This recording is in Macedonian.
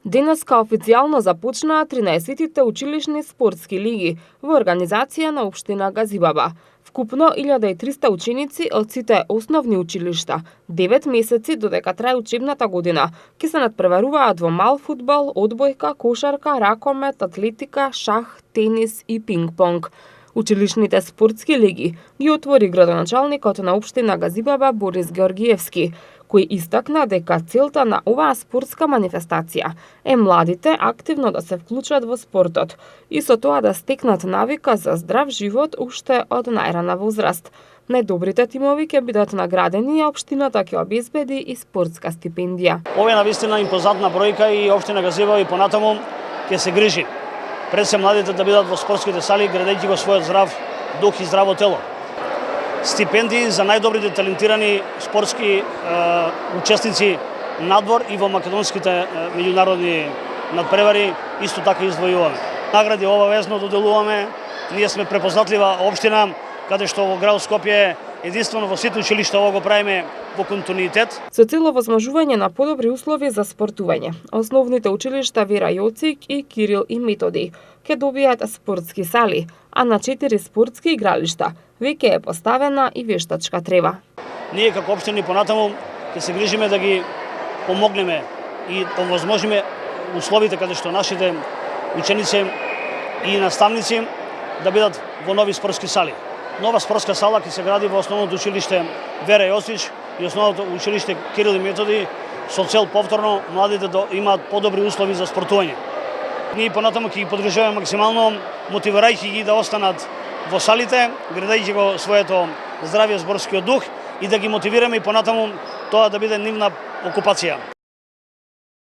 Денеска официјално започнаа 13-тите училишни спортски лиги во организација на општина Газибаба. Вкупно 1300 ученици од сите основни училишта, 9 месеци додека трае учебната година, ќе се надпреваруваат во мал фудбал, одбојка, кошарка, ракомет, атлетика, шах, тенис и пинг-понг. Училишните спортски лиги ги отвори градоначалникот на општина Газибаба Борис Георгиевски, кој истакна дека целта на оваа спортска манифестација е младите активно да се вклучат во спортот и со тоа да стекнат навика за здрав живот уште од најрана возраст. Најдобрите тимови ќе бидат наградени, а општината ќе обезбеди и спортска стипендија. Ова е навистина импозантна бројка и општина Газибаба и понатаму ќе се грижи пред се младите да бидат во спортските сали, градејќи го својот здрав дух и здраво тело. Стипендии за најдобрите талентирани спортски учесници надвор и во македонските меѓународни надпревари исто така издвојуваме. Награди обавезно доделуваме. Ние сме препознатлива општина каде што во град Скопје единствено во сите училишта ова го правиме во континуитет. Со цел овозможување на подобри услови за спортување, основните училишта Вера Јоцик и Кирил и Методи ќе добијат спортски сали, а на 4 спортски игралишта веќе е поставена и вештачка трева. Ние како општини понатаму ќе се грижиме да ги помогнеме и овозможиме условите каде што нашите ученици и наставници да бидат во нови спортски сали. Нова спортска сала ќе се гради во основното училиште Вера Јосич и основното училиште Кирил и Методи со цел повторно младите да имаат подобри услови за спортување. Ние понатаму ќе ги поддржуваме максимално, мотивирајќи ги да останат во салите, градејќи го своето здравје зборскиот дух и да ги мотивираме и понатаму тоа да биде нивна окупација.